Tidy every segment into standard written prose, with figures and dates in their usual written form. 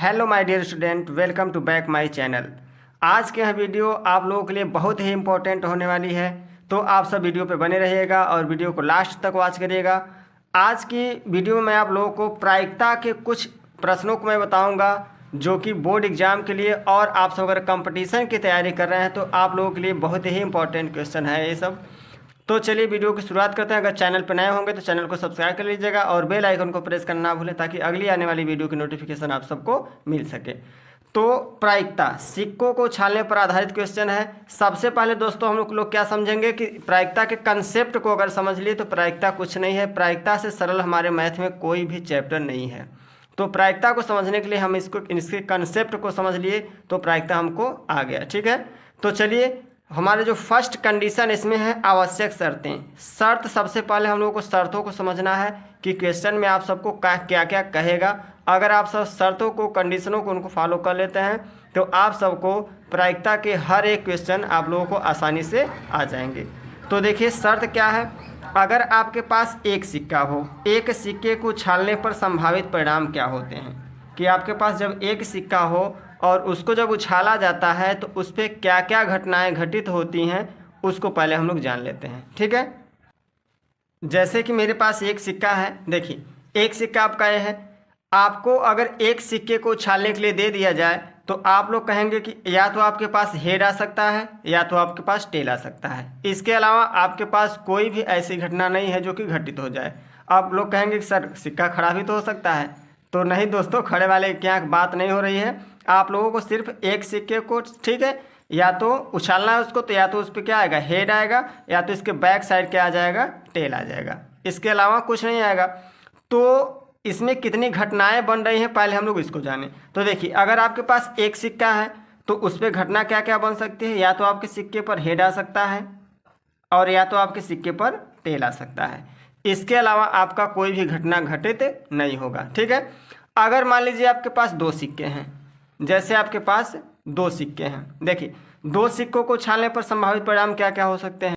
Hello my dear student, welcome to back my channel. आज के यह वीडियो आप लोगों के लिए बहुत ही इंपॉर्टेंट होने वाली है, तो आप सब वीडियो पे बने रहिएगा और वीडियो को लास्ट तक वॉच करिएगा। आज की वीडियो में आप लोगों को प्रायिकता के कुछ प्रश्नों को मैं बताऊंगा जो कि बोर्ड एग्जाम के लिए और आप सब अगर कंपटीशन की तैयारी कर रहे हैं तो आप लोगों के लिए बहुत ही इंपॉर्टेंट क्वेश्चन है ये सब। तो चलिए वीडियो की शुरुआत करते हैं। अगर चैनल पर नए होंगे तो चैनल को सब्सक्राइब कर लीजिएगा और बेल आइकन को प्रेस करना ना भूलें ताकि अगली आने वाली वीडियो की नोटिफिकेशन आप सबको मिल सके। तो प्रायिकता सिक्कों को उछालने पर आधारित क्वेश्चन है। सबसे पहले दोस्तों हम लोग क्या समझेंगे कि प्रायिकता के कंसेप्ट को अगर समझ लिए तो प्रायिकता कुछ नहीं है। प्रायिकता से सरल हमारे मैथ में कोई भी चैप्टर नहीं है। तो प्रायिकता को समझने के लिए हम इसके कंसेप्ट को समझ लिए तो प्रायिकता हमको आ गया। ठीक है, तो चलिए हमारे जो फर्स्ट कंडीशन इसमें है आवश्यक शर्तें। शर्त सबसे पहले हम लोगों को शर्तों को समझना है कि क्वेश्चन में आप सबको क्या क्या कहेगा। अगर आप सब शर्तों को कंडीशनों को उनको फॉलो कर लेते हैं तो आप सबको प्रायिकता के हर एक क्वेश्चन आप लोगों को आसानी से आ जाएंगे। तो देखिए शर्त क्या है। अगर आपके पास एक सिक्का हो, एक सिक्के को उछालने पर संभावित परिणाम क्या होते हैं कि आपके पास जब एक सिक्का हो और उसको जब उछाला जाता है तो उस पर क्या क्या घटनाएं घटित होती हैं उसको पहले हम लोग जान लेते हैं। ठीक है, जैसे कि मेरे पास एक सिक्का है। देखिए एक सिक्का आपका ये है। आपको अगर एक सिक्के को उछालने के लिए दे दिया जाए तो आप लोग कहेंगे कि या तो आपके पास हेड आ सकता है या तो आपके पास टेल आ सकता है। इसके अलावा आपके पास कोई भी ऐसी घटना नहीं है जो कि घटित हो जाए। आप लोग कहेंगे कि सर सिक्का खड़ा भी तो हो सकता है। तो नहीं दोस्तों, खड़े वाले की यहाँ बात नहीं हो रही है। आप लोगों को सिर्फ एक सिक्के को, ठीक है, या तो उछालना है उसको, तो या तो उस पर क्या आएगा, हेड आएगा, या तो इसके बैक साइड क्या आ जाएगा, टेल आ जाएगा। इसके अलावा कुछ नहीं आएगा। तो इसमें कितनी घटनाएं बन रही हैं पहले हम लोग इसको जानें। तो देखिए अगर आपके पास एक सिक्का है तो उस पर घटना क्या क्या बन सकती है। या तो आपके सिक्के पर हेड आ सकता है और या तो आपके सिक्के पर टेल आ सकता है। इसके अलावा आपका कोई भी घटना घटित नहीं होगा। ठीक है, अगर मान लीजिए आपके पास दो सिक्के हैं, जैसे आपके पास दो सिक्के हैं। देखिए दो सिक्कों को उछालने पर संभावित परिणाम क्या क्या हो सकते हैं।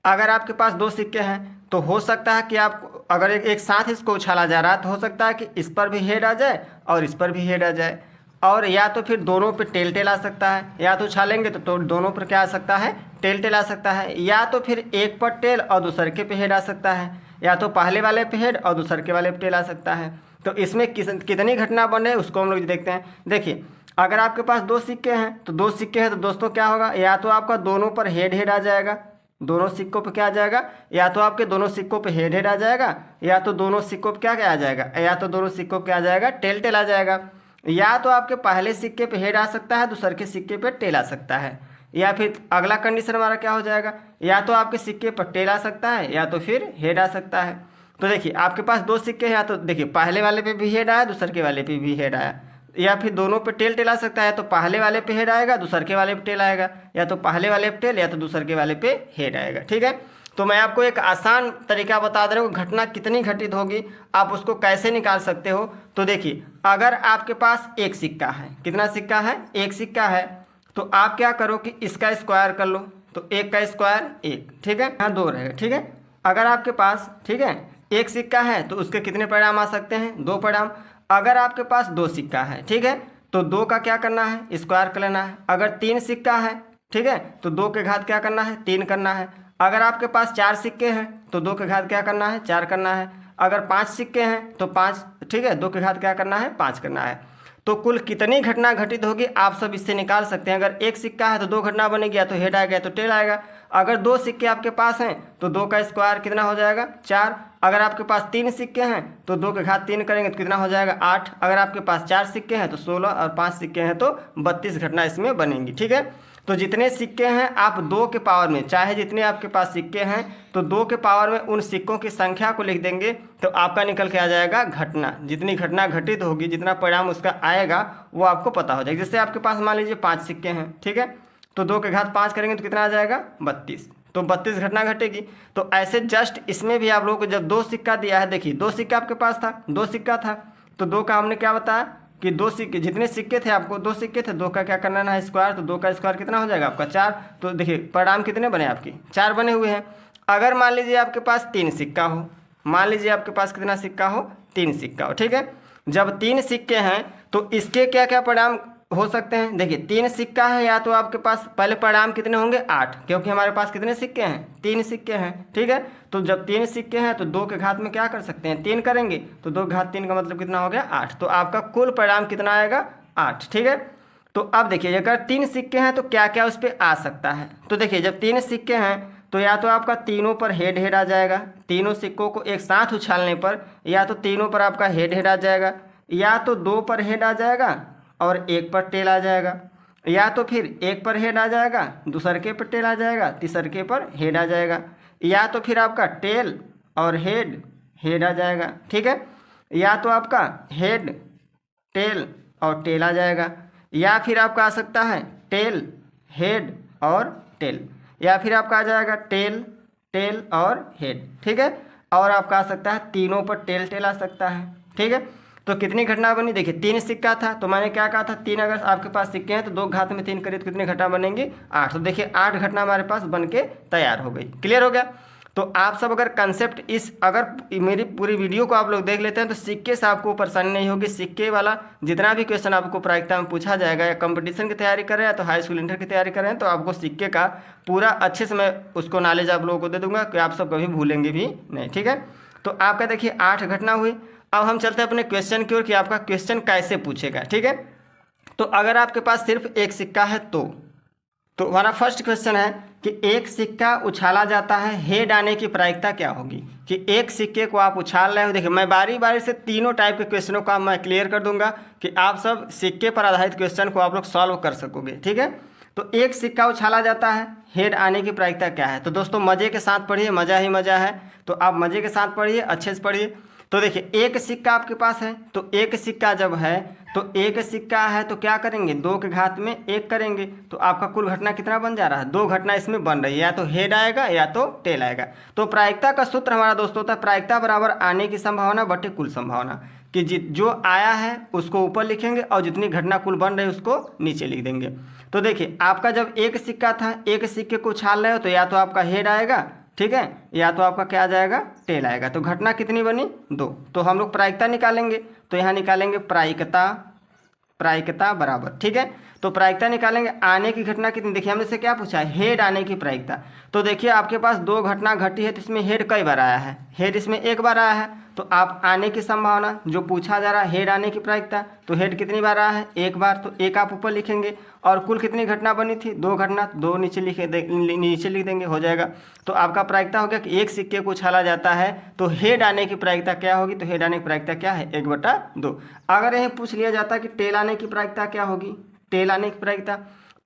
अगर आपके पास दो सिक्के हैं तो हो सकता है कि आप अगर एक साथ इसको उछाला जा रहा है तो हो सकता है कि इस पर भी हेड आ जाए और इस पर भी हेड आ जाए, और या तो फिर दोनों पे टेल टेल आ सकता है। या तो उछालेंगे तो दोनों पर क्या आ सकता है, टेल टेल आ सकता है। या तो फिर एक पर टेल और दूसरे के पे हेड आ सकता है, या तो पहले वाले पे हेड और दूसरे के वाले पे टेल आ सकता है। तो इसमें कितनी घटना बने उसको हम लोग देखते हैं। देखिए अगर आपके पास दो सिक्के हैं तो दो सिक्के हैं तो दोस्तों क्या होगा, या तो आपका दोनों पर हेड आ जाएगा, दोनों सिक्कों पे क्या आ जाएगा, या तो आपके दोनों सिक्कों पे हेड आ जाएगा, या तो दोनों सिक्कों पे क्या आ जाएगा, या तो दोनों सिक्कों पे क्या आ जाएगा, टेल टेल आ जाएगा। या तो आपके पहले सिक्के पे हेड आ सकता है, दूसरे के सिक्के पे टेल आ सकता है। या फिर अगला कंडीशन हमारा क्या हो जाएगा, या तो आपके सिक्के पर टेल आ सकता है या तो फिर हेड आ सकता है। तो देखिए आपके पास दो सिक्के हैं, या तो देखिए पहले वाले पे भी हेड आया, दूसरे के वाले पे भी हेड आया, या फिर दोनों पे टेल टेल आ सकता है। तो पहले वाले पे हेड आएगा, दूसरे के वाले पे टेल आएगा, या तो पहले वाले पे टेल या तो दूसरे के वाले पे हेड आएगा। ठीक है, तो मैं आपको एक आसान तरीका बता दे रहा हूँ, घटना कितनी घटित होगी आप उसको कैसे निकाल सकते हो। तो देखिए अगर आपके पास एक सिक्का है, कितना सिक्का है, एक सिक्का है, तो आप क्या करो कि इसका स्क्वायर कर लो। तो एक का स्क्वायर एक, ठीक है, यहाँ दो रहेगा। ठीक है, अगर आपके पास, ठीक है, एक सिक्का है तो उसके कितने परिणाम आ सकते हैं, दो परिणाम। अगर आपके पास दो सिक्का है, ठीक है, तो दो का क्या करना है, स्क्वायर कर लेना है। अगर तीन सिक्का है, ठीक है, तो दो के घात क्या करना है, तीन करना है। अगर आपके पास चार सिक्के हैं तो दो के घात क्या करना है, चार करना है। अगर पांच सिक्के हैं तो पांच, ठीक है, दो के घात क्या करना है, पांच करना है। तो कुल कितनी घटना घटित होगी आप सब इससे निकाल सकते हैं। अगर एक सिक्का है तो दो घटना बनेगी, या तो हेड आएगा या तो टेल आएगा। अगर दो सिक्के आपके पास हैं तो दो का स्क्वायर कितना हो जाएगा, चार। अगर आपके पास तीन सिक्के हैं तो दो के घात तीन करेंगे तो कितना हो जाएगा, आठ। अगर आपके पास चार सिक्के हैं तो 16, और पांच सिक्के हैं तो 32 घटना इसमें बनेंगी। ठीक है, तो जितने सिक्के हैं आप दो के पावर में, चाहे जितने आपके पास सिक्के हैं तो दो के पावर में उन सिक्कों की संख्या को लिख देंगे तो आपका निकल के आ जाएगा घटना। जितनी घटना घटित होगी, जितना परिणाम उसका आएगा वो आपको पता हो जाएगा। जैसे आपके पास मान लीजिए पाँच सिक्के हैं, ठीक है, तो दो के घात पाँच करेंगे तो कितना आ जाएगा, 32। तो 32 घटना घटेगी। तो ऐसे जस्ट इसमें भी आप लोगों को जब दो सिक्का दिया है, देखिए दो सिक्का आपके पास था, दो सिक्का था, तो दो का हमने क्या बताया कि दो सिक्के, जितने सिक्के थे आपको दो सिक्के थे, दो का क्या करना है, स्क्वायर। तो दो का स्क्वायर कितना हो जाएगा आपका, चार। तो देखिए परिणाम कितने बने आपके, चार बने हुए हैं। अगर मान लीजिए आपके पास तीन सिक्का हो, मान लीजिए आपके पास कितना सिक्का हो, तीन सिक्का हो, ठीक है, जब 3 सिक्के हैं तो इसके क्या क्या परिणाम हो सकते हैं। देखिए 3 सिक्का है, या तो आपके पास पहले परिणाम कितने होंगे 8, क्योंकि हमारे पास कितने सिक्के हैं 3 सिक्के हैं। ठीक है, तो जब 3 सिक्के हैं तो 2 के घात में क्या कर सकते हैं 3 करेंगे, तो 2 घात 3 का मतलब कितना हो गया 8। तो आपका कुल परिणाम कितना आएगा 8। ठीक है, तो अब देखिए अगर 3 सिक्के हैं तो क्या क्या उस पर आ सकता है। तो देखिए जब 3 सिक्के हैं तो या तो आपका तीनों पर हेड हेड आ जाएगा, तीनों सिक्कों को एक साथ उछालने पर या तो तीनों पर आपका हेड हेड आ जाएगा, या तो 2 पर हेड आ जाएगा और 1 पर टेल आ जाएगा, या तो फिर 1 पर हेड आ जाएगा, दूसरके पर टेल आ जाएगा, तीसरके पर हेड आ जाएगा, या तो फिर आपका टेल और हेड हेड आ जाएगा। ठीक है, या तो आपका हेड टेल और टेल आ जाएगा, या फिर आपका आ सकता है टेल हेड और टेल, या फिर आपका आ जाएगा टेल टेल और हेड। ठीक है, और आपका आ सकता है तीनों पर टेल टेल आ सकता है। ठीक है, तो कितनी घटना बनी, देखिए 3 सिक्का था तो मैंने क्या कहा था 3 अगर आपके पास सिक्के हैं तो 2 घात में 3 करिए तो कितनी घटना बनेंगी 8। तो देखिए 8 घटना हमारे पास बन के तैयार हो गई। क्लियर हो गया। तो आप सब अगर कंसेप्ट अगर मेरी पूरी वीडियो को आप लोग देख लेते हैं तो सिक्के से आपको परेशानी नहीं होगी। सिक्के वाला जितना भी क्वेश्चन आपको प्रायिकता में पूछा जाएगा, या कंपटीशन की तैयारी कर रहे हैं तो हाई स्कूल इंटर की तैयारी कर रहे हैं तो आपको सिक्के का पूरा अच्छे से मैं उसको नॉलेज आप लोगों को दे दूंगा कि आप सब कभी भूलेंगे भी नहीं। ठीक है, तो आपका देखिए 8 घटना हुई। अब हम चलते हैं अपने क्वेश्चन की ओर कि आपका क्वेश्चन कैसे पूछेगा। ठीक है, तो अगर आपके पास सिर्फ एक सिक्का है तो हमारा फर्स्ट क्वेश्चन है कि एक सिक्का उछाला जाता है, हेड आने की प्रायिकता क्या होगी। कि एक सिक्के को आप उछाल रहे हो, देखिए मैं बारी बारी से तीनों टाइप के क्वेश्चनों का मैं क्लियर कर दूंगा कि आप सब सिक्के पर आधारित क्वेश्चन को आप लोग सॉल्व कर सकोगे। ठीक है, तो एक सिक्का उछाला जाता है, हेड आने की प्रायिकता क्या है। तो दोस्तों मज़े के साथ पढ़िए, मज़ा ही मज़ा है, तो आप मज़े के साथ पढ़िए, अच्छे से पढ़िए। तो देखिए एक सिक्का आपके पास है, तो एक सिक्का जब है तो एक सिक्का है तो क्या करेंगे 2 के घात में 1 करेंगे, तो आपका कुल घटना कितना बन जा रहा है 2 घटना इसमें बन रही है, या तो हेड आएगा या तो टेल आएगा। तो प्रायिकता का सूत्र हमारा दोस्तों होता है प्रायिकता बराबर आने की संभावना बटे कुल संभावना, कि जो आया है उसको ऊपर लिखेंगे और जितनी घटना कुल बन रही है उसको नीचे लिख देंगे। तो देखिए आपका जब एक सिक्का था, एक सिक्के को उछाल रहे हो तो या तो आपका हेड आएगा, ठीक है, या तो आपका क्या आ जाएगा टेल आएगा। तो घटना कितनी बनी 2। तो हम लोग प्रायिकता निकालेंगे, तो यहाँ निकालेंगे प्रायिकता बराबर, ठीक है, तो प्रायिकता निकालेंगे आने की घटना कितनी। देखिए हमने से क्या पूछा है हेड आने की प्रायिकता। तो देखिए आपके पास 2 घटना घटी है तो इसमें हेड कई बार आया है, हेड इसमें 1 बार आया है। तो आप आने की संभावना जो पूछा जा रहा है हेड आने की प्रायिकता, तो हेड कितनी बार आया है 1 बार, तो 1 आप ऊपर लिखेंगे। और कुल कितनी घटना बनी थी 2 घटना, 2 नीचे लिख देंगे, हो जाएगा। तो आपका प्रायिकता हो गया कि एक सिक्के को उछाला जाता है तो हेड आने की प्रायिकता क्या होगी, तो हेड आने की प्रायिकता क्या है 1/2। अगर यही पूछ लिया जाता कि टेल आने की प्रायिकता क्या होगी, टेल आने की प्रायिकता,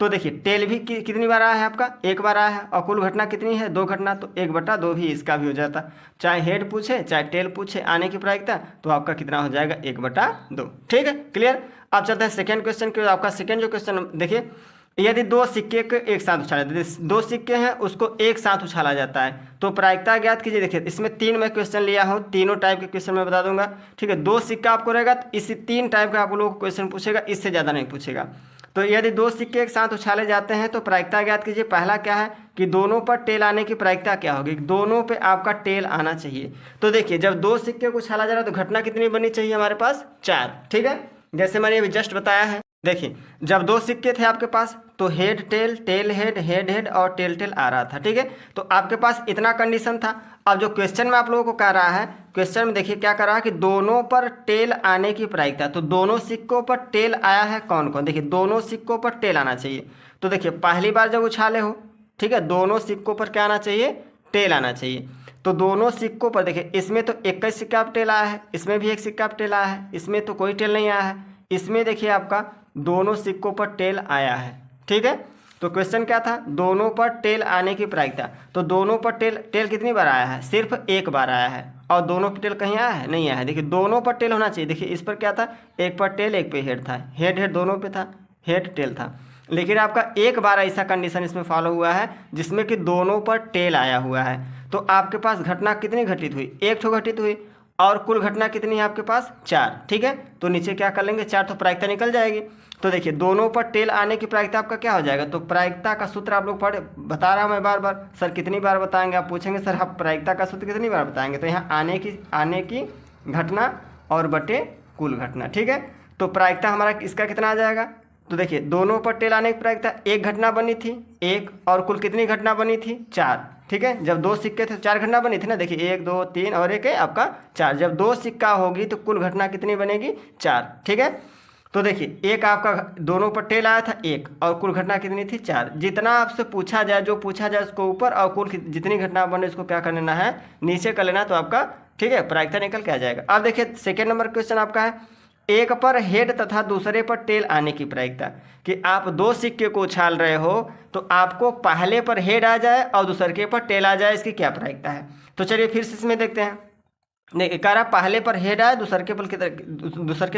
तो देखिए टेल भी कितनी बार आया है आपका 1 बार आया है, और कुल घटना कितनी है 2 घटना, तो 1/2 भी इसका भी हो जाता। चाहे हेड पूछे चाहे टेल पूछे आने की प्रायिकता, तो आपका कितना हो जाएगा 1/2। ठीक है, क्लियर। अब चलते हैं सेकेंड क्वेश्चन के। आपका सेकेंड जो क्वेश्चन देखिए, यदि 2 सिक्के को एक साथ उछाला जाता है, 2 सिक्के हैं उसको एक साथ उछाला जाता है, तो प्रायिकता ज्ञात कीजिए। देखिए इसमें 3 मैं क्वेश्चन लिया हूँ, तीनों टाइप के क्वेश्चन मैं बता दूंगा। ठीक है, 2 सिक्का आपको रहेगा तो इसी 3 टाइप का आप लोगों को क्वेश्चन पूछेगा, इससे ज़्यादा नहीं पूछेगा। तो यदि 2 सिक्के एक साथ उछाले जाते हैं तो प्रायिकता ज्ञात कीजिए। पहला क्या है कि दोनों पर टेल आने की प्रायिकता क्या होगी, दोनों पे आपका टेल आना चाहिए। तो देखिए जब 2 सिक्के को उछाला जा रहा है तो घटना कितनी बनी चाहिए हमारे पास 4। ठीक है, जैसे मैंने अभी जस्ट बताया है। देखिए जब 2 सिक्के थे आपके पास तो head tail, tail head, head head और टेल टेल आ रहा था। ठीक है, तो आपके पास इतना कंडीशन था। अब जो क्वेश्चन में आप लोगों को कह रहा है, क्वेश्चन में देखिए क्या कर रहा है कि दोनों पर टेल आने की प्रायिकता, तो दोनों सिक्कों पर टेल आया है कौन कौन। देखिए दोनों सिक्कों पर टेल आना चाहिए। तो देखिए पहली बार जब उछाले हो, ठीक है, दोनों सिक्कों पर क्या आना चाहिए टेल आना चाहिए। तो दोनों सिक्कों पर देखिए इसमें तो एक ही सिक्का पर टेल आया है, इसमें भी एक सिक्का पर टेल आया है, इसमें तो कोई टेल नहीं आया है, इसमें देखिए आपका दोनों सिक्कों पर टेल आया है। ठीक है, तो क्वेश्चन क्या था दोनों पर टेल आने की प्रायिकता। तो दोनों पर टेल कितनी बार आया है, सिर्फ 1 बार आया है। और दोनों पर टेल कहीं आया है, नहीं आया है। देखिए दोनों पर टेल होना चाहिए। देखिए इस पर क्या था, एक पर टेल एक पे हेड था, हेड हेड दोनों पे था, हेड टेल था। लेकिन आपका 1 बार ऐसा कंडीशन इसमें फॉलो हुआ है जिसमें कि दोनों पर टेल आया हुआ है। तो आपके पास घटना कितनी घटित हुई, 1 ठो घटित हुई, और कुल घटना कितनी है आपके पास 4। ठीक है, तो नीचे क्या कर लेंगे 4, तो प्रायिकता निकल जाएगी। तो देखिए दोनों पर टेल आने की प्रायिकता आपका क्या हो जाएगा, तो प्रायिकता का सूत्र आप लोग बता रहा हूँ मैं बार बार। सर कितनी बार बताएंगे, आप पूछेंगे सर आप प्रायिकता का सूत्र कितनी बार बताएंगे। तो यहाँ आने की घटना और बटे कुल घटना। ठीक है, तो प्रायिकता हमारा इसका कितना आ जाएगा, तो देखिए दोनों पर टेल आने की प्रायिकता, एक घटना बनी थी एक, और कुल कितनी घटना बनी थी 4। ठीक है, जब 2 सिक्के थे 4 घटना बनी थी ना, देखिए 1 2 3 और एक है आपका 4। जब 2 सिक्का होगी तो कुल घटना कितनी बनेगी 4। ठीक है, तो देखिए एक आपका दोनों पर टेल आया था 1 और कुल घटना कितनी थी 4। जितना आपसे पूछा जाए, जो पूछा जाए उसको ऊपर, और कुल जितनी घटना बने उसको क्या कर लेना है, नीचे कर लेना, तो आपका ठीक है प्रायिकता निकल के आ जाएगा। अब देखिए सेकेंड नंबर क्वेश्चन आपका है, एक पर हेड तथा दूसरे पर टेल आने की प्रायिकता, कि आप 2 सिक्के को उछाल रहे हो तो आपको पहले पर हेड आ जाए और दूसरे पर टेल आ जाए, इसकी क्या प्रायिकता है। तो चलिए फिर से इसमें देखते हैं। देखिए कह रहा पहले पर हेड आए, दूसरे पर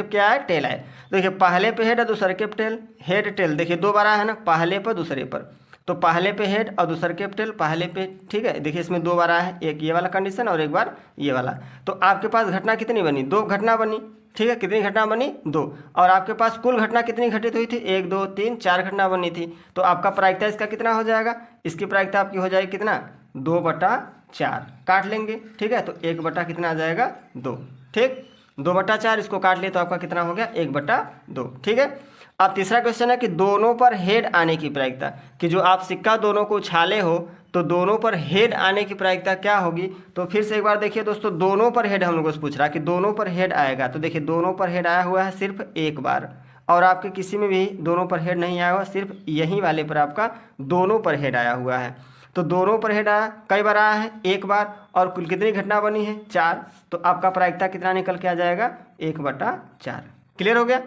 क्या आए, टेल आए। देखिए पहले पे हेड है, दूसरे के टेल, हेड टेल देखिए 2 बार आया है ना, पहले पर दूसरे पर, तो पहले पे हेड और दूसरे के टेल पहले पे। ठीक है, देखिए इसमें 2 बार आया है, एक ये वाला कंडीशन और एक बार ये वाला। तो आपके पास घटना कितनी बनी, 2 घटना बनी। ठीक है, कितनी घटना बनी 2, और आपके पास कुल घटना कितनी घटित हुई थी, 1 2 3 4 घटना बनी थी। तो आपका प्रायिकता इसका कितना हो जाएगा, इसकी प्रायिकता आपकी हो जाएगी कितना, 2/4 काट लेंगे। ठीक है, तो 1 कितना आ जाएगा 2। ठीक, 2/4 इसको काट लिए तो आपका कितना हो गया 1/2। ठीक है, अब तीसरा क्वेश्चन है कि दोनों पर हेड आने की प्रायिकता, कि जो आप सिक्का दोनों को उछाले हो तो दोनों पर हेड आने की प्रायिकता क्या होगी। तो फिर से एक बार देखिए दोस्तों, दोनों पर हेड हम लोगों से पूछ रहा है कि दोनों पर हेड आएगा, तो देखिए दोनों पर हेड आया हुआ है सिर्फ एक बार, और आपके किसी में भी दोनों पर हेड नहीं आया हुआ, सिर्फ यहीं वाले पर आपका दोनों पर हेड आया हुआ है। तो दोनों पर हेड आया कई बार आया है, एक बार, और कुल कितनी घटना बनी है 4। तो आपका प्रायिकता कितना निकल के आ जाएगा 1/4। क्लियर हो गया।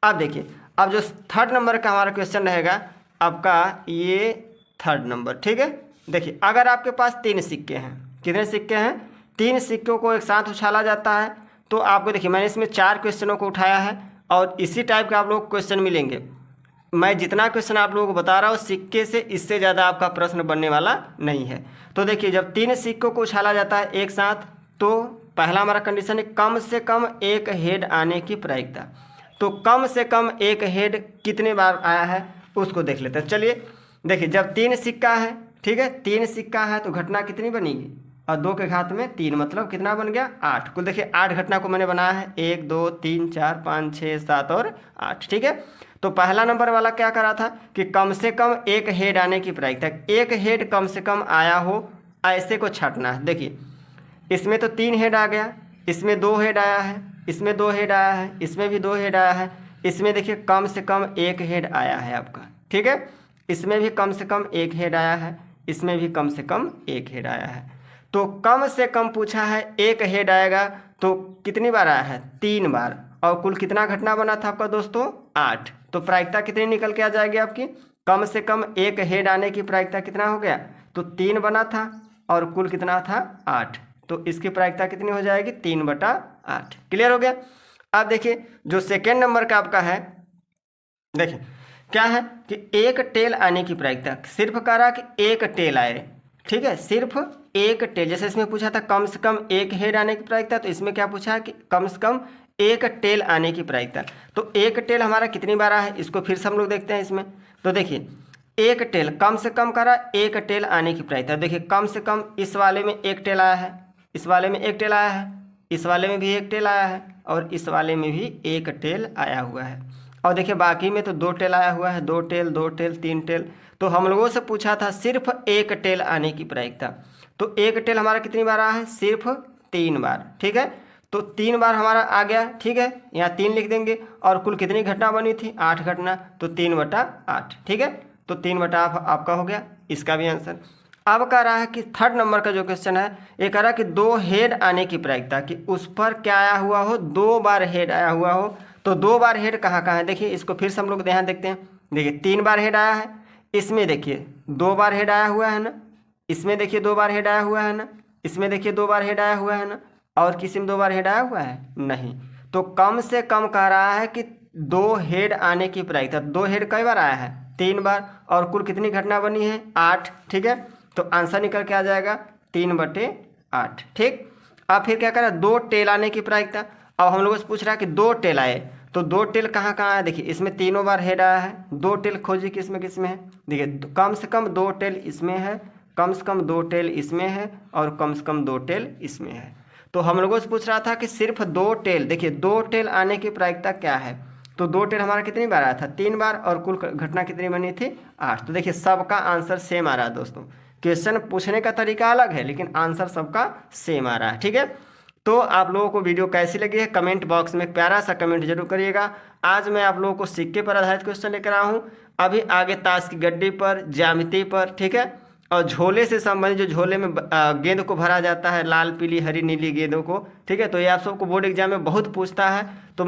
अब देखिए, अब जो थर्ड नंबर का हमारा क्वेश्चन रहेगा आपका, ये थर्ड नंबर। ठीक है, देखिए अगर आपके पास 3 सिक्के हैं, कितने सिक्के हैं, 3 सिक्कों को एक साथ उछाला जाता है, तो आपको देखिए मैंने इसमें 4 क्वेश्चनों को उठाया है, और इसी टाइप के आप लोग क्वेश्चन मिलेंगे। मैं जितना क्वेश्चन आप लोगों को बता रहा हूँ, सिक्के से इससे ज़्यादा आपका प्रश्न बनने वाला नहीं है। तो देखिए जब 3 सिक्कों को उछाला जाता है एक साथ, तो पहला हमारा कंडीशन है कम से कम एक हेड आने की प्रायिकता। तो कम से कम एक हेड कितने बार आया है उसको देख लेते हैं। चलिए देखिए, जब 3 सिक्का है, ठीक है 3 सिक्का है, तो घटना कितनी बनेगी, और 2 के घात में 3, मतलब कितना बन गया 8। कुल देखिए 8 घटना को मैंने बनाया है, 1 2 3 4 5 6 7 और 8। ठीक है, तो पहला नंबर वाला क्या करा था कि कम से कम एक हेड आने की प्रायिकता, एक हेड कम से कम आया हो, ऐसे को छाटना है। देखिए इसमें तो 3 हेड आ गया, इसमें 2 हेड आया है, इसमें 2 हेड आया है, इसमें भी 2 हेड आया है, इसमें देखिए कम से कम एक हेड आया है आपका। ठीक है, इसमें भी कम से कम एक हेड आया है, इसमें भी कम से कम एक हेड आया है। तो कम से कम पूछा है एक हेड आएगा, तो कितनी बार आया है 3 बार, और कुल कितना घटना बना था आपका दोस्तों 8। तो प्रायिकता कितनी निकल के आ जाएगी आपकी, कम से कम एक हेड आने की प्रायिकता कितना हो गया, तो 3 बना था और कुल कितना था 8। तो इसकी प्रायिकता कितनी हो जाएगी 3/8। क्लियर हो गया। अब देखिए जो सेकेंड नंबर का आपका है, देखिए क्या है कि एक टेल आने की प्रायिकता, सिर्फ कह रहा कि एक टेल आए। ठीक है, सिर्फ एक टेल, जैसे इसमें पूछा था कम से कम एक हेड आने की प्रायिकता, तो इसमें क्या पूछा है कि कम से कम एक टेल आने की प्रायिकता। तो एक टेल हमारा कितनी बार है, इसको फिर से हम लोग देखते हैं इसमें। तो देखिए एक टेल कम से कम करा, एक टेल आने की प्रायिकता, देखिए कम से कम इस वाले में एक टेल आया है, इस वाले में एक टेल आया है, इस वाले में भी एक टेल आया है, और इस वाले में भी एक टेल आया हुआ है, और देखिए बाकी में तो 2 टेल आया हुआ है, 2 टेल 2 टेल 3 टेल। तो हम लोगों से पूछा था सिर्फ एक टेल आने की प्रायिकता, तो एक टेल हमारा कितनी बार आया है, सिर्फ 3 बार। ठीक है, तो 3 बार हमारा आ गया। ठीक है, यहाँ 3 लिख देंगे, और कुल कितनी घटना बनी थी 8 घटना, तो 3/8। ठीक है, तो 3/8 आपका हो गया, इसका भी आंसर। अब कह रहा है कि थर्ड नंबर का जो क्वेश्चन है, ये कह रहा है कि 2 हेड आने की प्रायिकता, कि उस पर क्या आया हुआ हो, 2 बार हेड आया हुआ हो। तो 2 बार हेड कहाँ कहाँ है, देखिए इसको फिर से हम लोग ध्यान देखते हैं। देखिए 3 बार हेड आया है, इसमें देखिए 2 बार हेड आया हुआ है ना, इसमें देखिए 2 बार हेड आया हुआ है ना, इसमें देखिए 2 बार हेड आया हुआ है ना, और किसी में 2 बार हेड आया हुआ है नहीं। तो कम से कम कह रहा है कि 2 हेड आने की प्रायिकता, 2 हेड कई बार आया है 3 बार, और कुल कितनी घटना बनी है 8। ठीक है, तो आंसर निकल के आ जाएगा 3/8। ठीक, अब फिर क्या करें, 2 टेल आने की प्रायिकता। अब हम लोगों से पूछ रहा है कि 2 टेल आए, तो 2 टेल कहाँ कहाँ आया, देखिए इसमें 3 बार हेड आया है, 2 टेल खोजिए किसमें किसमें है। देखिए कम से कम 2 टेल इसमें है, कम से कम 2 टेल इसमें है, और कम से कम 2 टेल इसमें है। तो हम लोगों से पूछ रहा था कि सिर्फ 2 टेल, देखिए 2 टेल आने की प्रायिकता क्या है। तो 2 टेल हमारा कितनी बार आया था, 3 बार, और कुल घटना कितनी बनी थी, 8। तो देखिए सबका आंसर सेम आ रहा है दोस्तों। क्वेश्चन पूछने का तरीका अलग है लेकिन आंसर सबका सेम आ रहा है। ठीक है, तो आप लोगों को वीडियो कैसी लगी है कमेंट बॉक्स में प्यारा सा कमेंट जरूर करिएगा। आज मैं आप लोगों को सिक्के पर आधारित क्वेश्चन लेकर आया हूँ। अभी आगे ताश की गड्डी पर, ज्यामिति पर, ठीक है, और झोले से संबंधित, जो झोले में गेंद को भरा जाता है, लाल पीली हरी नीली गेंदों को, ठीक है, तो ये आप सबको बोर्ड एग्जाम में बहुत पूछता है। तो